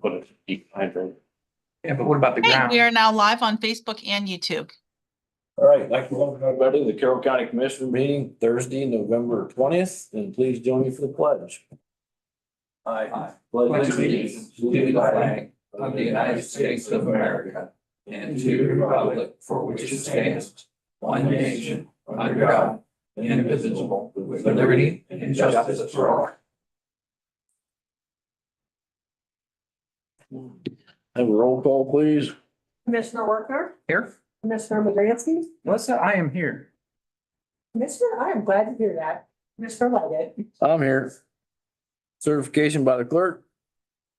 put a deep hydrant. Yeah, but what about the Hey, ground? we are now live on Facebook and YouTube. All right, I'd like to welcome everybody to the Carroll County Commissioner meeting Thursday, November 20th, and please join me for the pledge. I Pledge allegiance to the flag of the United States of America and to the republic for which it stands, one nation, under God, indivisible, with liberty and justice for all. Have a roll call, please. Commissioner Workner, Here? Commissioner Madransky, Melissa, I am here. Commissioner, I am glad to hear that. Commissioner Leggett, I'm here. Certification by the clerk.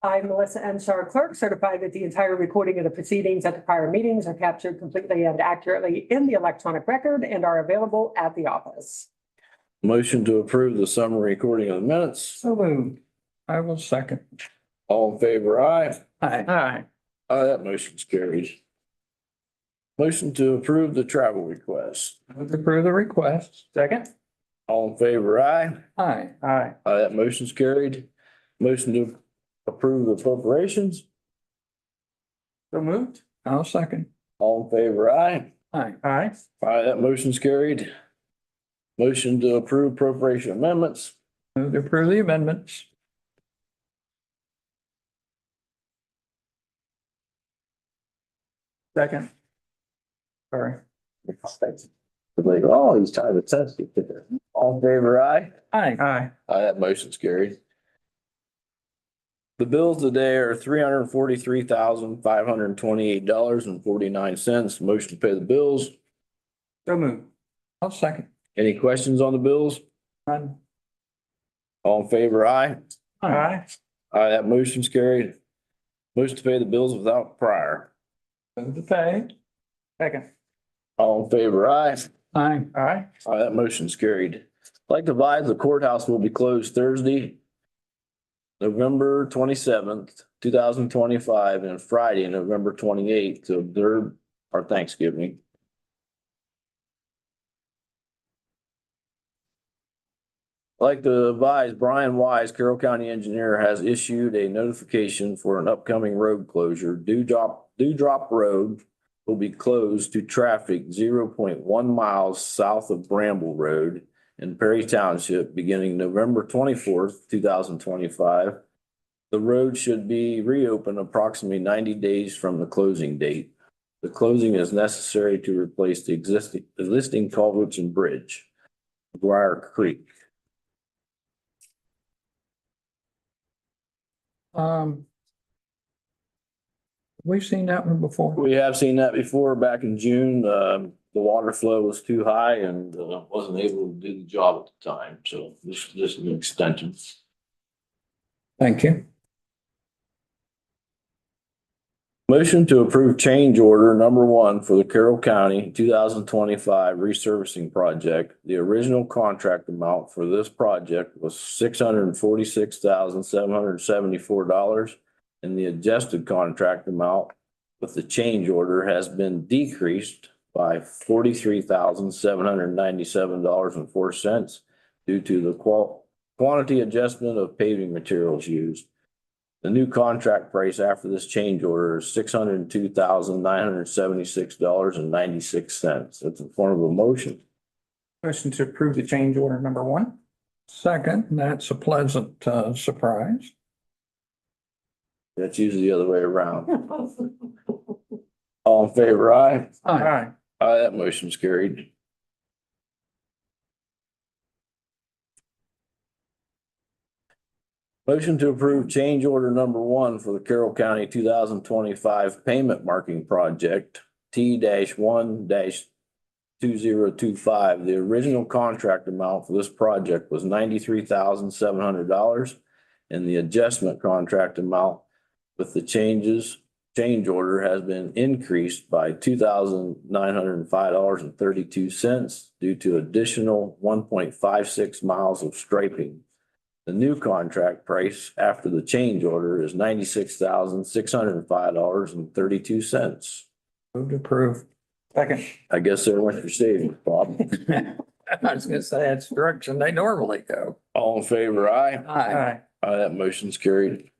I, Melissa M. Shar, clerk, certify that the entire recording of the proceedings at the prior meetings are captured completely and accurately in the electronic record and are available at the office. Motion to approve the summary recording of the minutes. So moved. I will second. All in favor, aye. Aye. Aye, that motion's carried. Motion to approve the travel request. Move to approve the request. Second. All in favor, aye. Aye. Aye. Aye, that motion's carried. Motion to approve the appropriations. So moved. I'll second. All in favor, aye. Aye. Aye. Aye, that motion's carried. Motion to approve appropriation amendments. Move to approve the amendments. Second. Sorry. Like, oh, he's trying to test it. All in favor, aye. Aye. Aye. Aye, that motion's carried. The bills today are $343,528.49. Motion to pay the bills. So moved. I'll second. Any questions on the bills? None. All in favor, aye. Aye. Aye, that motion's carried. Motion to pay the bills without prior. Move to pay. Second. All in favor, aye. Aye. Aye. Aye, that motion's carried. I'd like to advise the courthouse will be closed Thursday, November 27th, 2025, and Friday, November 28th, to observe our Thanksgiving. I'd like to advise Brian Wise, Carroll County Engineer, has issued a notification for an upcoming road closure. Dewdrop Road will be closed to traffic 0.1 miles south of Bramble Road in Perry Township beginning November 24th, 2025. The road should be reopened approximately 90 days from the closing date. The closing is necessary to replace the existing culverts and bridge, Briar Creek. We've seen that one before. We have seen that before back in June. The water flow was too high and wasn't able to do the job at the time. So this is just an extension. Thank you. Motion to approve change order number 1 for the Carroll County 2025 resurfacing project. The original contract amount for this project was $646,774, and the adjusted contract amount with the change order has been decreased by $43,797.04 due to the quantity adjustment of paving materials used. The new contract price after this change order is $602,976.96. That's in form of a motion. Motion to approve the change order number 1. Second, that's a pleasant surprise. That's usually the other way around. All in favor, aye. Aye. Aye, that motion's carried. Motion to approve change order number 1 for the Carroll County 2025 payment marking project T-1-2025. The original contract amount for this project was $93,700, and the adjustment contract amount with the change order has been increased by $2,905.32 due to additional 1.56 miles of striping. The new contract price after the change order is $96,605.32. Move to approve. Second. I guess there went your savings, Bob. I was gonna say that's the direction they normally go. All in favor, aye. Aye. Aye, that motion's carried.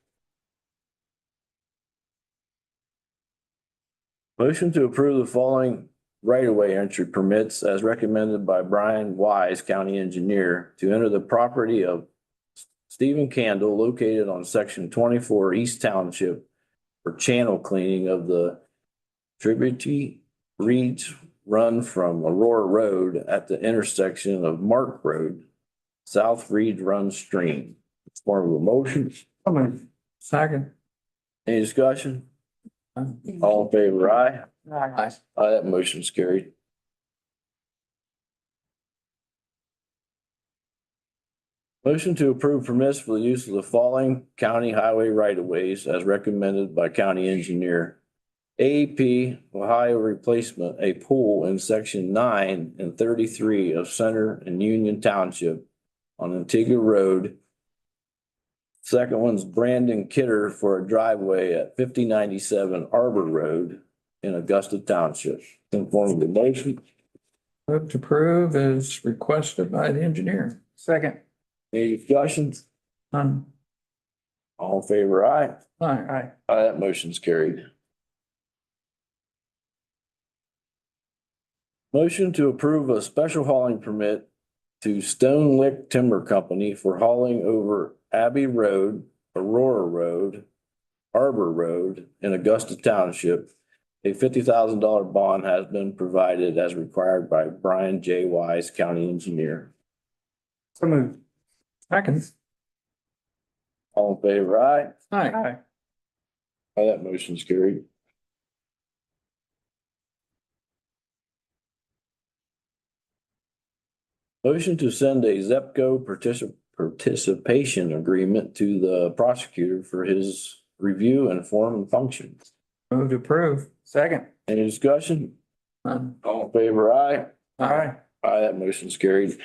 Motion to approve the following right-of-way entry permits as recommended by Brian Wise, County Engineer, to enter the property of Stephen Candle located on section 24 East Township for channel cleaning of the tributary reeds run from Aurora Road at the intersection of Mark Road, South Reed Run Stream. It's form of a motion. Second. Any discussion? All in favor, aye. Aye. Aye, that motion's carried. Motion to approve permits for the use of the following county highway right-of-ways as recommended by county engineer. AEP Ohio replacement, a pool in section 9 and 33 of Center and Union Township on Antigua Road. Second one's Brandon Kidder for a driveway at 5097 Arbor Road in Augusta Township. In form of the motion. Move to approve as requested by the engineer. Second. Any discussions? None. All in favor, aye. Aye. Aye, that motion's carried. Motion to approve a special hauling permit to Stone Lick Timber Company for hauling over Abbey Road, Aurora Road, Arbor Road in Augusta Township. A $50,000 bond has been provided as required by Brian J. Wise, County Engineer. So moved. Second. All in favor, aye. Aye. Aye, that motion's carried. Motion to send a ZEPCO participation agreement to the prosecutor for his review and form and function. Move to approve. Second. Any discussion? None. All in favor, aye. Aye. Aye, that motion's carried.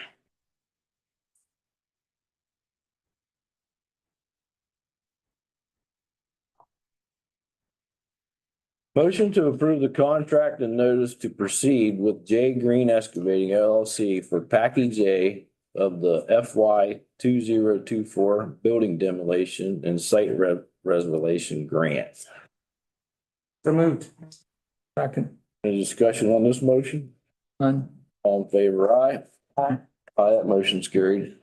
Motion to approve the contract and notice to proceed with J Green Excavating LLC for package A of the FY 2024 building demolition and site reservation grant. So moved. Second. Any discussion on this motion? None. All in favor, aye. Aye. Aye, that motion's carried.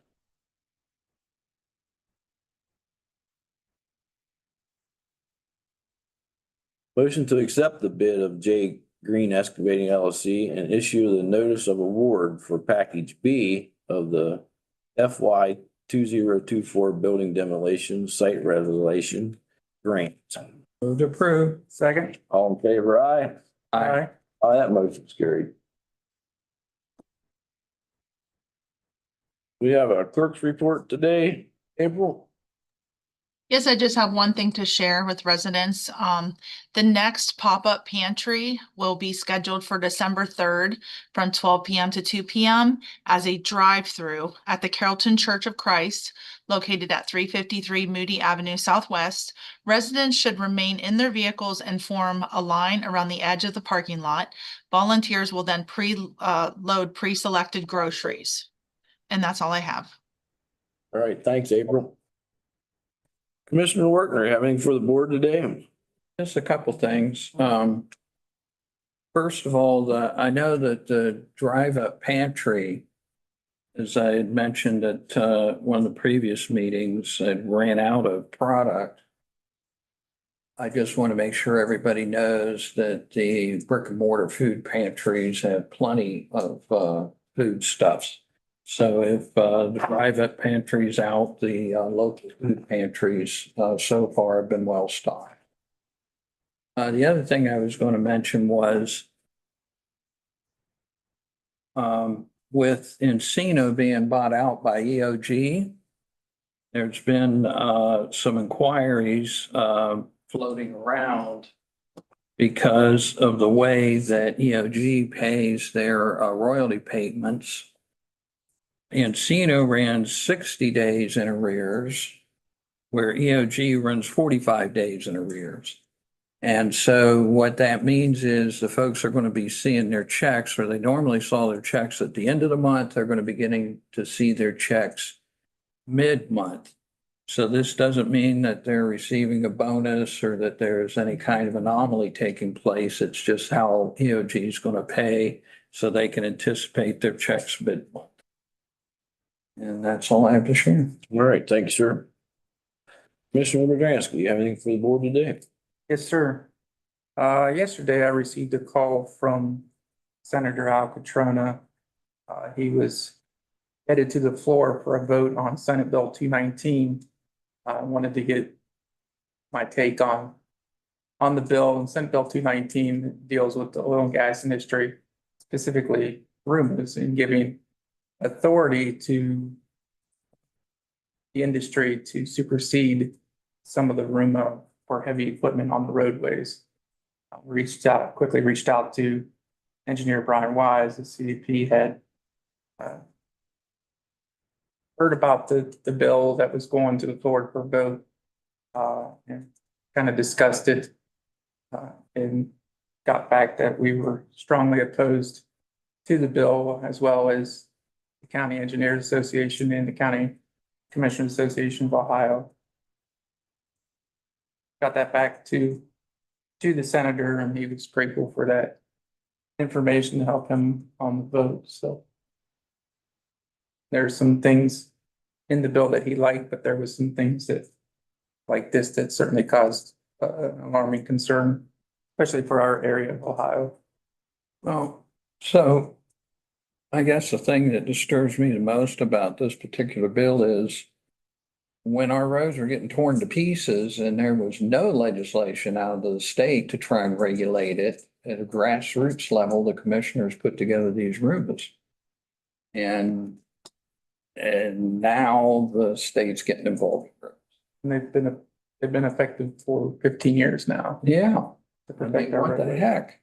Motion to accept the bid of J Green Excavating LLC and issue the notice of award for package B of the FY 2024 building demolition site reservation grant. Move to approve. Second. All in favor, aye. Aye. Aye, that motion's carried. We have a clerk's report today, April. Yes, I just have one thing to share with residents. The next pop-up pantry will be scheduled for December 3rd from 12 p.m. to 2 p.m. as a drive-through at the Carrollton Church of Christ, located at 353 Moody Avenue Southwest. Residents should remain in their vehicles and form a line around the edge of the parking lot. Volunteers will then load pre-selected groceries. And that's all I have. All right, thanks, April. Commissioner Workner, you have anything for the board today? Just a couple things. First of all, I know that the drive-up pantry, as I had mentioned at one of the previous meetings, it ran out of product. I just want to make sure everybody knows that the brick and mortar food pantries have plenty of foodstuffs. So if the drive-up pantry's out, the local food pantries so far have been well stocked. The other thing I was going to mention was with Encino being bought out by EOG, there's been some inquiries floating around because of the way that EOG pays their royalty payments. Encino ran 60 days in arrears, where EOG runs 45 days in arrears. And so what that means is the folks are going to be seeing their checks, or they normally saw their checks at the end of the month. They're going to be getting to see their checks mid-month. So this doesn't mean that they're receiving a bonus or that there's any kind of anomaly taking place. It's just how EOG is going to pay so they can anticipate their checks mid-month. And that's all I have to share. All right, thank you, sir. Commissioner Woodruff, do you have anything for the board today? Yes, sir. Yesterday I received a call from Senator Al Catrona. He was headed to the floor for a vote on Senate Bill 219. I wanted to get my take on the bill. And Senate Bill 219 deals with the oil and gas industry, specifically RUMAs, and giving authority to the industry to supersede some of the RUMA for heavy equipment on the roadways. Quickly reached out to Engineer Brian Wise, the CDP had heard about the bill that was going to the floor for vote, and kind of discussed it, and got back that we were strongly opposed to the bill, as well as the County Engineers Association and the County Commissioners Association of Ohio. Got that back to the senator, and he was grateful for that information to help him on the vote. So there's some things in the bill that he liked, but there was some things that like this that certainly caused alarming concern, especially for our area of Ohio. Well, so I guess the thing that disturbs me the most about this particular bill is when our roads are getting torn to pieces and there was no legislation out of the state to try and regulate it at a grassroots level, the commissioners put together these rules. And now the state's getting involved. And they've been effective for 15 years now. Yeah. To I protect mean, our what the roadways. heck?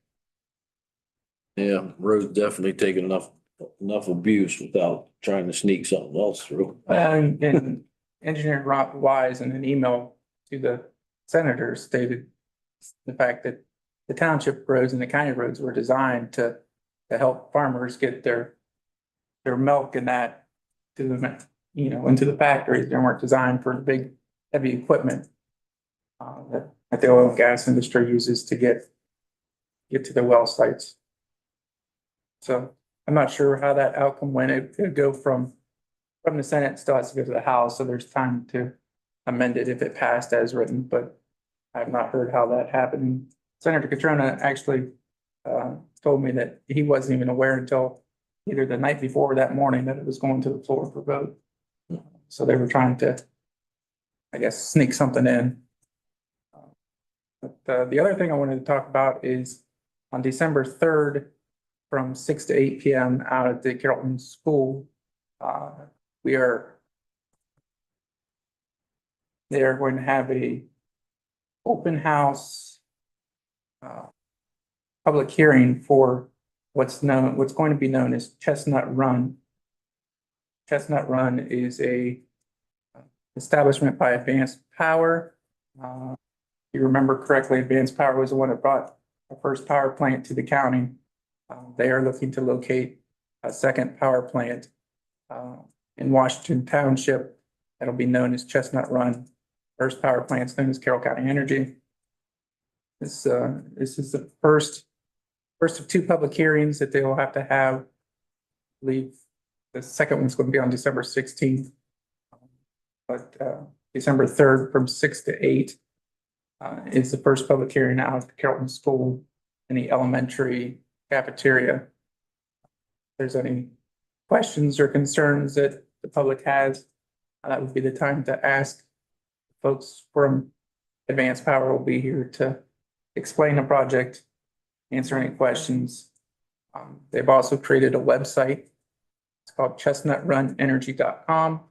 Yeah, road's definitely taken enough abuse without trying to sneak something else through. And Engineer Rob Wise in an email to the senator stated the fact that the township roads and the county roads were designed to help farmers get their milk and that to the, into the factories. They weren't designed for the big heavy equipment that the oil and gas industry uses to get to their well sites. So I'm not sure how that outcome went. It could go from the Senate, still has to go to the House, so there's time to amend it if it passed as written, but I've not heard how that happened. Senator Catrona actually told me that he wasn't even aware until either the night before or that morning that it was going to the floor for vote. So they were trying to, I guess, sneak something in. But the other thing I wanted to talk about is on December 3rd, from 6 to 8 p.m. out at the Carrollton School, they are going to have a open house public hearing for what's going to be known as Chestnut Run. Chestnut Run is a establishment by Advanced Power. If you remember correctly, Advanced Power was the one that brought the first power plant to the county. They are looking to locate a second power plant in Washington Township. That'll be known as Chestnut Run. First power plant is known as Carroll County Energy. This is the first of two public hearings that they will have to have. I believe the second one's going to be on December 16th. But December 3rd from 6 to 8 is the first public hearing out at the Carrollton School in the elementary cafeteria. If there's any questions or concerns that the public has, that would be the time to ask. Folks from Advanced Power will be here to explain the project, answer any questions. They've also created a website. It's called chestnutrunenergy.com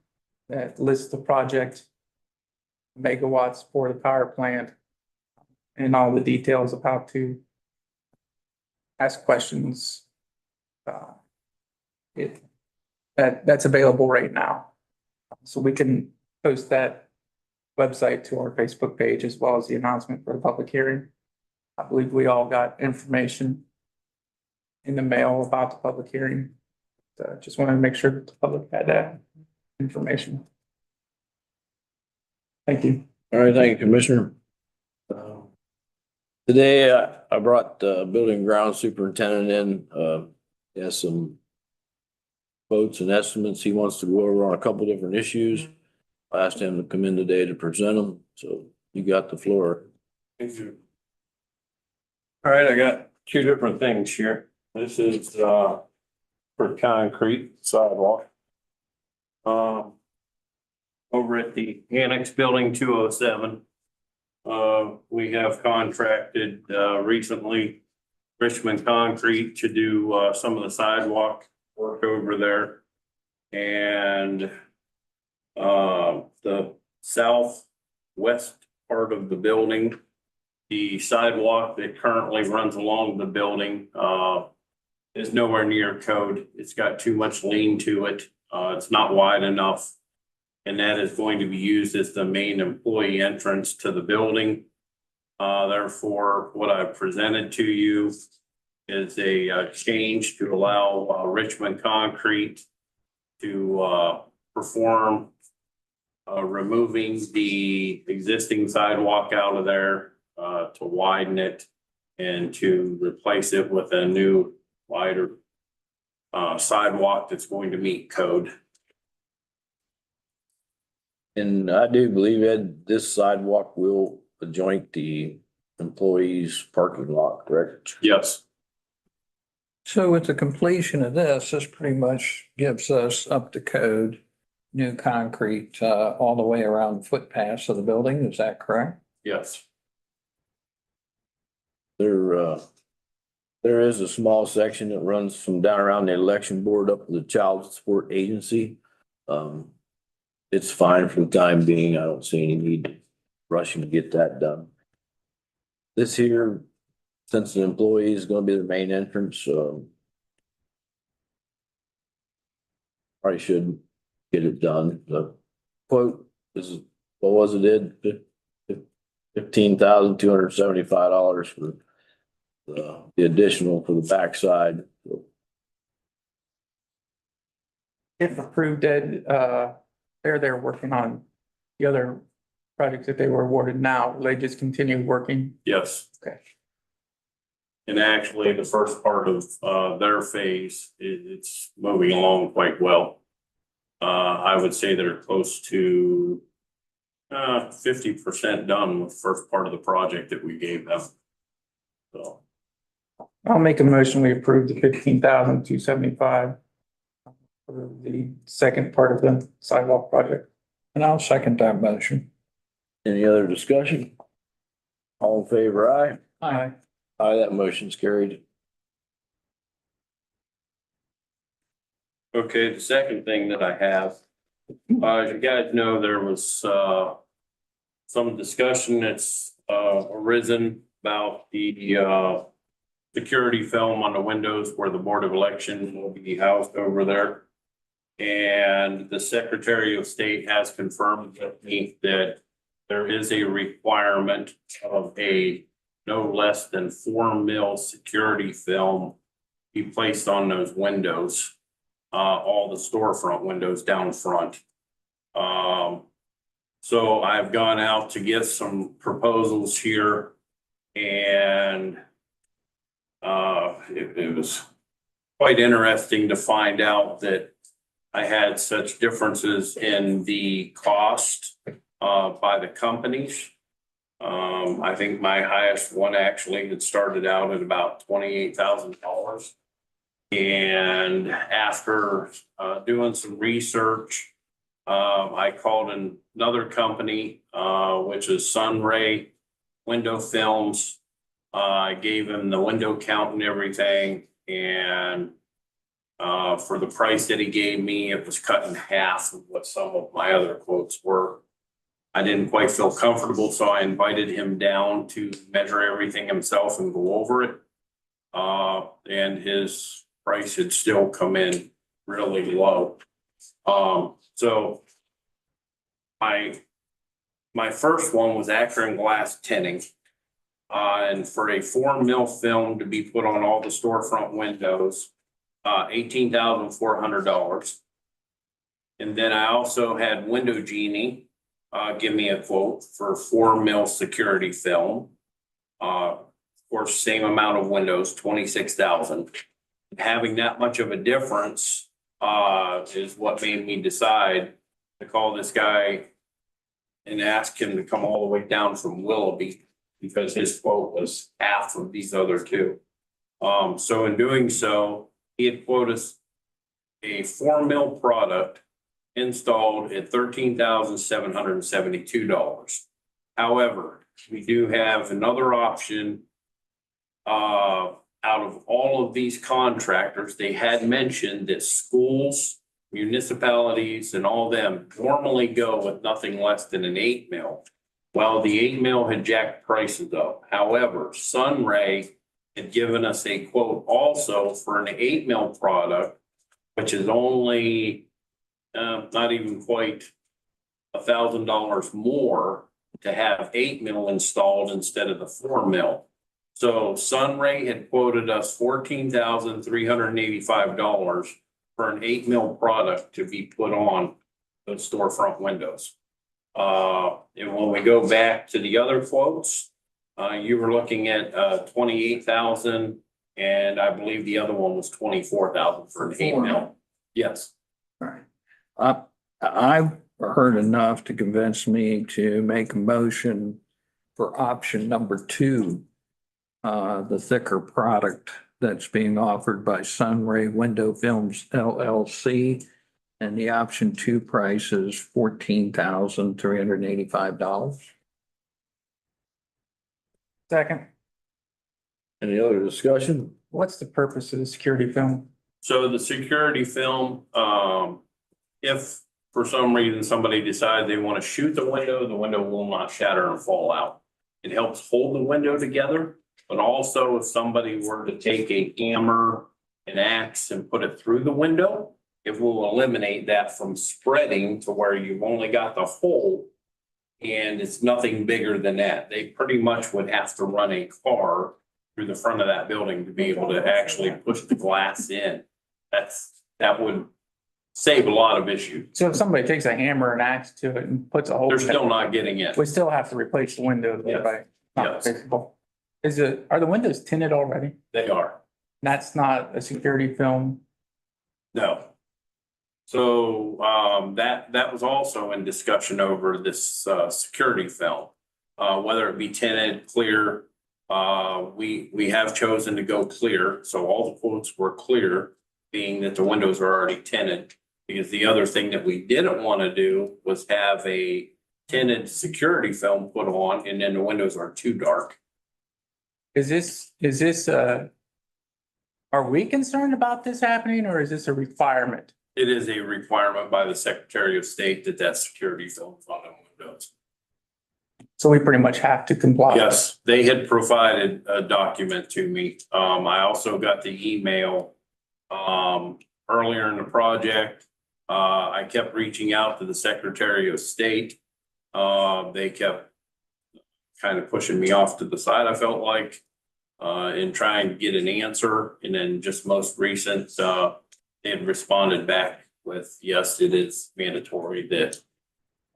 that lists the project, megawatts for the power plant, and all the details of how to ask questions. That's available right now. So we can post that website to our Facebook page as well as the announcement for the public hearing. I believe we all got information in the mail about the public hearing. So just wanted to make sure that the public had that information. Thank you. All right, thank you, Commissioner. Today, I brought the building and ground superintendent in, he has some quotes and estimates he wants to go over on a couple different issues. I asked him to come in today to present them, so you got the floor. Thank you. All right, I got two different things here. This is for concrete sidewalk. Over at the Annex Building 207. We have contracted recently Richmond Concrete to do some of the sidewalk work over there. And the southwest part of the building, the sidewalk that currently runs along the building is nowhere near code. It's got too much lean to it. It's not wide enough. And that is going to be used as the main employee entrance to the building. Therefore, what I presented to you is a change to allow Richmond Concrete to perform removing the existing sidewalk out of there to widen it and to replace it with a new wider sidewalk that's going to meet code. And I do believe, Ed, this sidewalk will adjoint the employees' parking lot, correct? Yes. So with the completion of this pretty much gives us up to code, new concrete, all the way around the footpaths of the building. Is that correct? Yes. There is a small section that runs from down around the election board up to the child support agency. It's fine for the time being. I don't see any need to rushing to get that done. This here, since the employee is gonna be the main entrance, probably should get it done. The quote is, what was it, Ed? $15,275 for the additional for the backside. If approved, Ed, they're working on the other projects that they were awarded now. Will they just continue working? Yes. Okay. And actually, the first part of their phase, it's moving along quite well. I would say they're close to 50% done with the first part of the project that we gave them. So I'll make a motion, we approve the 15,275 for the second part of the sidewalk project. And I'll second that motion. Any other discussion? All in favor, aye? Aye. Aye, that motion's carried. okay, the second thing that I have, as you guys know, there was some discussion that's arisen about the security film on the windows where the Board of Election will be housed over there. And the Secretary of State has confirmed with me that there is a requirement of a no less than 4 mil security film be placed on those windows, all the storefront windows down front. So I've gone out to get some proposals here, and it was quite interesting to find out that I had such differences in the cost by the companies. I think my highest one actually had started out at about $28,000. And after doing some research, I called another company, which is Sunray Window Films. I gave him the window count and everything, and for the price that he gave me, it was cut in half of what some of my other quotes were. I didn't quite feel comfortable, so I invited him down to measure everything himself and go over it. And his price had still come in really low. So my first one was Akron glass tinning. And for a 4 mil film to be put on all the storefront windows, $18,400. And then I also had Window Genie give me a quote for 4 mil security film. Of course, same amount of windows, 26,000. Having that much of a difference is what made me decide to call this guy and ask him to come all the way down from Willoughby, because his quote was half of these other two. So in doing so, he had quoted us a 4 mil product installed at $13,772. However, we do have another option. Out of all of these contractors, they had mentioned that schools, municipalities, and all them normally go with nothing less than an 8 mil. Well, the 8 mil had jacked prices up. However, Sunray had given us a quote also for an 8 mil product, which is only not even quite $1,000 more to have 8 mil installed instead of the 4 mil. So Sunray had quoted us $14,385 for an 8 mil product to be put on those storefront windows. And when we go back to the other quotes, you were looking at 28,000, and I believe the other one was 24,000 for an 8 mil. Yes. Right. I've heard enough to convince me to make a motion for option number 2. The thicker product that's being offered by Sunray Window Films LLC. And the option 2 price is $14,385. Second, Any other discussion? what's the purpose of the security film? So the security film, if for some reason somebody decides they want to shoot the window will not shatter and fall out. It helps hold the window together, but also if somebody were to take a hammer, an axe, and put it through the window, it will eliminate that from spreading to where you've only got the hole and it's nothing bigger than that. They pretty much would have to run a car through the front of that building to be able to actually push the glass in. That would save a lot of issues. So if somebody takes a hammer and axe to it and puts a hole. They're in it, still not getting in. We still have to replace the windows, Yes. right? Not Yes. fixable. Are the windows tinted already? They are. That's not a security film. No. So that was also in discussion over this security film. Whether it be tinted, clear, we have chosen to go clear. So all the quotes were clear, being that the windows are already tinted. Because the other thing that we didn't want to do was have a tinted security film put on and then the windows are too dark. Is this are we concerned about this happening, or is this a requirement? It is a requirement by the Secretary of State that security film is on the windows. So we pretty much have to comply. Yes, they had provided a document to me. I also got the email earlier in the project. I kept reaching out to the Secretary of State. They kept kind of pushing me off to the side, I felt like, in trying to get an answer. And then just most recent, they had responded back with, yes, it is mandatory that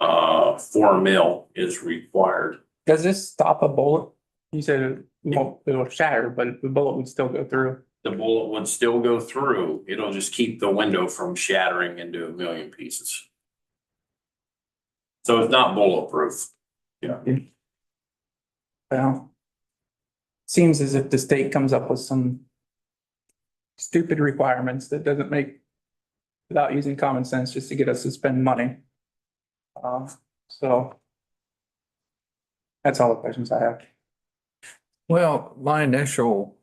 4 mil is required. Does this stop a bullet? You said it'll shatter, but the bullet would still go through. The bullet would still go through. It'll just keep the window from shattering into a million pieces. So it's not bulletproof. Well, seems as if the state comes up with some stupid requirements that doesn't make, without using common sense, just to get us to spend money. So that's all the questions I have. Well, my initial,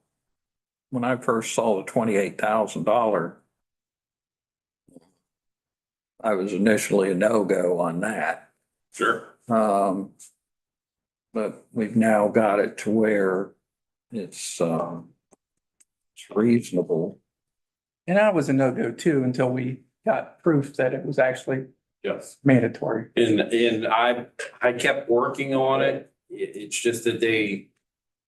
when I first saw the $28,000, I was initially a no-go on that. Sure. But we've now got it to where it's reasonable. And I was a no-go too until we got proof that it was actually Yes. mandatory. And I kept working on it. It's just that the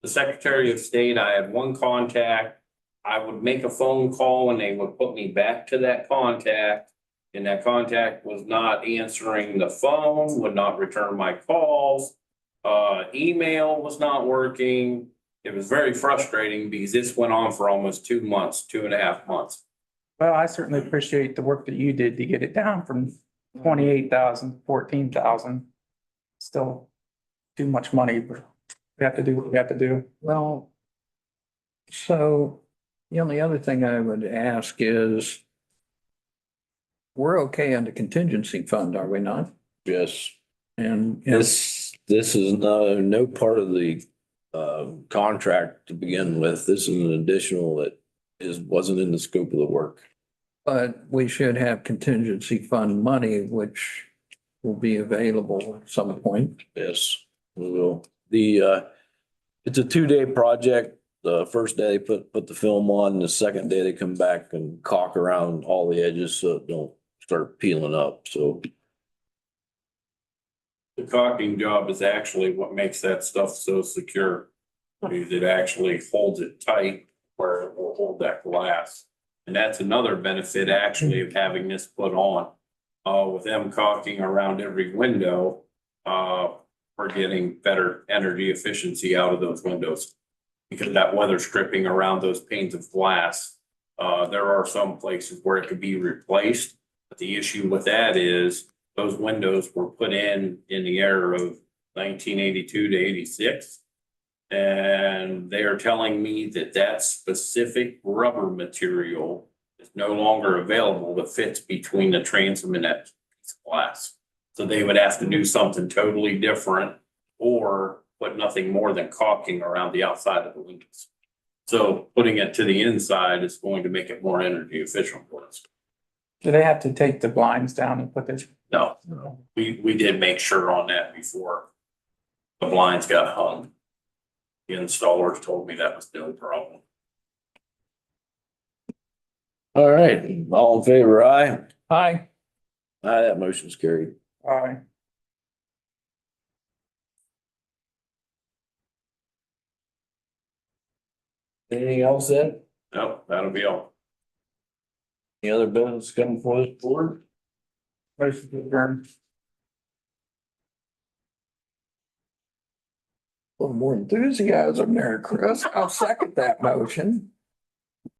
Secretary of State, I had one contact. I would make a phone call and they would put me back to that contact. And that contact was not answering the phone, would not return my calls. Email was not working. It was very frustrating because this went on for almost 2 months, 2.5 months. Well, I certainly appreciate the work that you did to get it down from 28,000, 14,000. Still too much money, but we have to do what we have to do. Well, so the only other thing I would ask is we're okay on the contingency fund, are we not? Yes. And This is no part of the contract to begin with. This is an additional that wasn't in the scope of the work. but we should have contingency fund money, which will be available at some point. Yes, we will. It's a 2-day project. The first day, put the film on. The second day, they come back and caulk around all the edges so it don't start peeling up. So The caulking job is actually what makes that stuff so secure. Because it actually holds it tight where it will hold that glass. And that's another benefit actually of having this put on. With them caulking around every window, we're getting better energy efficiency out of those windows. Because that weather stripping around those panes of glass, there are some places where it could be replaced. But the issue with that is those windows were put in the era of 1982 to 86. And they are telling me that that specific rubber material is no longer available that fits between the transom and that piece of glass. So they would have to do something totally different or put nothing more than caulking around the outside of the windows. So putting it to the inside is going to make it more energy efficient for us. Do they have to take the blinds down and put this? No, we did make sure on that before the blinds got hung. The installers told me that was no problem. all right, all in favor, aye? Aye. Aye, that motion's carried. Aye. Anything else then? No, that'll be all. Any other business coming for this board? Motion to adjourn. A little more enthusiasm there, Chris. I'll second that motion.